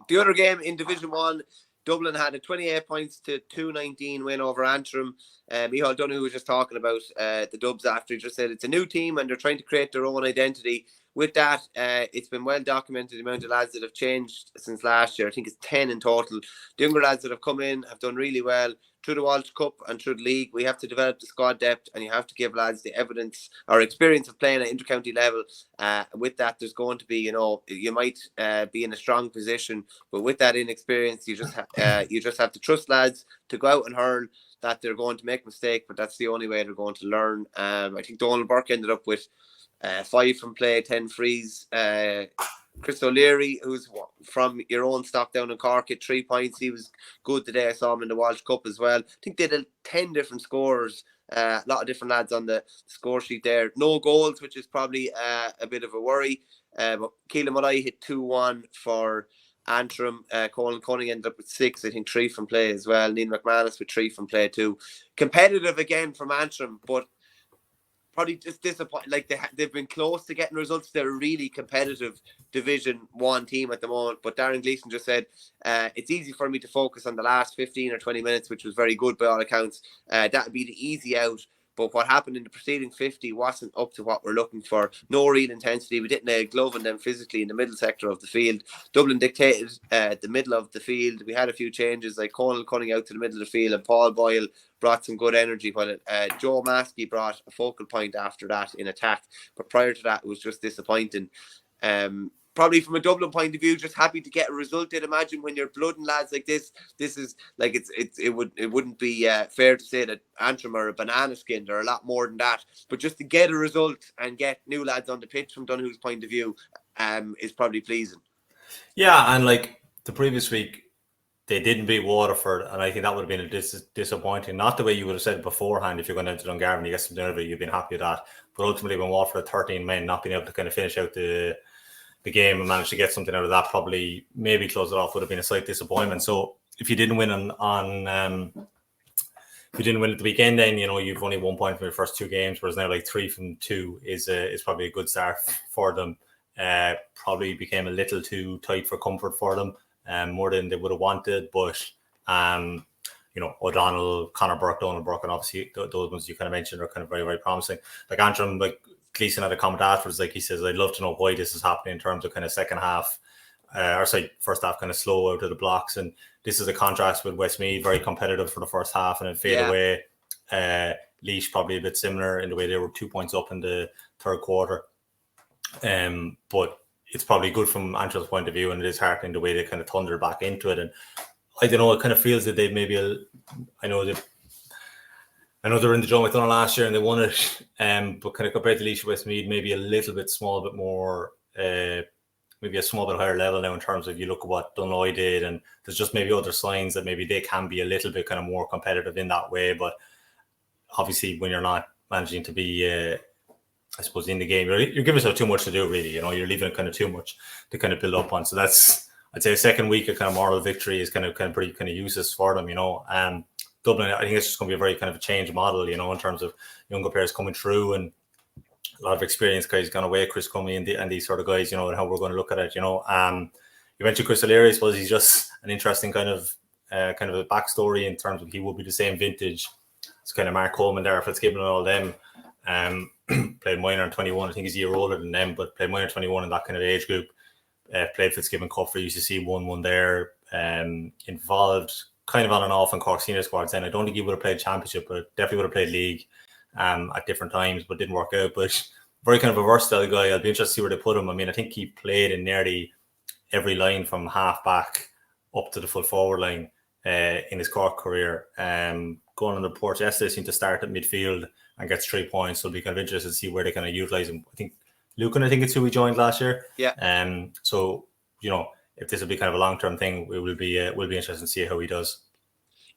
The other game in Division 1, Dublin had a 28 points to 219 win over Antrim. Michal Donoghue was just talking about the Dubs after. He just said it's a new team and they're trying to create their own identity. With that, it's been well documented the amount of lads that have changed since last year. I think it's 10 in total. The younger lads that have come in have done really well. Through the Walsh Cup and through the league, we have to develop the squad depth, and you have to give lads the evidence or experience of playing at intercounty level. With that, there's going to be, you might be in a strong position, but with that inexperience, you just have to trust lads to go out and hurl. That they're going to make mistakes, but that's the only way they're going to learn. I think Donald Burke ended up with 5 from play, 10 frees. Chris O'Leary, who's from your own stock down in Cork, at 3 points. He was good today. I saw him in the Walsh Cup as well. I think they had 10 different scorers. A lot of different lads on the score sheet there. No goals, which is probably a bit of a worry. But Keelan Mully hit 2-1 for Antrim. Colin Cunning ended up with 6. I think 3 from play as well. Neil McManus with 3 from play too. Competitive again from Antrim, but probably just disappointed. Like they've been close to getting results. They're a really competitive Division 1 team at the moment. But Darren Gleeson just said, it's easy for me to focus on the last 15 or 20 minutes, which was very good by all accounts. That would be the easy out. But what happened in the preceding 50 wasn't up to what we're looking for. No real intensity. We didn't lay a glove on them physically in the middle sector of the field. Dublin dictated the middle of the field. We had a few changes, like Conal cutting out to the middle of the field, and Paul Boyle brought some good energy. While Joe Maskey brought a focal point after that in attack. But prior to that, it was just disappointing. Probably from a Dublin point of view, just happy to get a result. I'd imagine when you're blooding lads like this is like it wouldn't be fair to say that Antrim are a banana skin. They're a lot more than that. But just to get a result and get new lads on the pitch from Donoghue's point of view is probably pleasing. Yeah, and like the previous week, they didn't beat Waterford, and I think that would have been disappointing. Not the way you would have said beforehand. If you're going down to Dungarvan, you get something out of it, you've been happy with that. But ultimately, when Waterford had 13 men, not being able to kind of finish out the game and manage to get something out of that, probably maybe close it off, would have been a slight disappointment. So if you didn't win if you didn't win at the weekend, then you've only 1 point from your first 2 games, whereas now like 3 from 2 is probably a good start for them. Probably became a little too tight for comfort for them, more than they would have wanted. But O'Donnell, Conor Burke, Donald Burke, and obviously those ones you kind of mentioned are kind of very, very promising. Like Antrim, like Gleeson had a comment afterwards, like he says, I'd love to know why this is happening in terms of kind of first half kind of slow out of the blocks. And this is a contrast with Westmeath, very competitive for the first half and then fade away. Laois probably a bit similar in the way they were 2 points up in the third quarter. But it's probably good from Antrim's point of view, and it is heartening the way they kind of thundered back into it. And I don't know, it kind of feels that they maybe, I know they were in the Joe McDonagh last year and they won it, but kind of compared to Laois Westmeath, maybe a little bit small bit more, maybe a small bit higher level now in terms of you look at what Dunloy did, and there's just maybe other signs that maybe they can be a little bit kind of more competitive in that way. But obviously when you're not managing to be, I suppose, in the game, you're giving yourself too much to do, really. You're leaving kind of too much to kind of build up on. So that's, I'd say, a second week of kind of moral victory is kind of pretty kind of useless for them, Dublin, I think it's just going to be a very kind of a change model, in terms of younger players coming through and a lot of experienced guys gone away, Chris Cummey and these sort of guys, and how we're going to look at it, You mentioned Chris O'Leary. I suppose he's just an interesting kind of a backstory in terms of he will be the same vintage. It's kind of Mark Coleman there, Fitzgibbon and all them. Played minor in 21. I think he's a year older than them, but played minor 21 in that kind of age group. Played Fitzgibbon Cup for UCC, won one there. Involved kind of on and off in Cork senior squads. And I don't think he would have played championship, but definitely would have played league at different times, but didn't work out. But very kind of a versatile guy. I'll be interested to see where they put him. I mean, I think he played in nearly every line from half back up to the full forward line in his Cork career. Going on the report yesterday, seemed to start at midfield and gets 3 points. So I'll be kind of interested to see where they kind of utilise him. I think Lucan, it's who we joined last year. Yeah. So, if this will be kind of a long-term thing, we'll be interested to see how he does.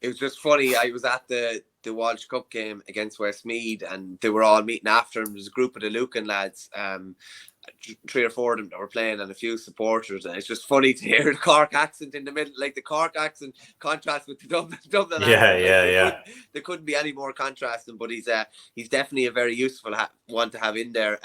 It was just funny. I was at the Walsh Cup game against Westmeath, and they were all meeting after him. There was a group of the Lucan lads, 3 or 4 of them that were playing, and a few supporters. And it's just funny to hear the Cork accent in the middle, like the Cork accent contrast with the Dublin accent. There couldn't be any more contrasting. But he's definitely a very useful one to have in there.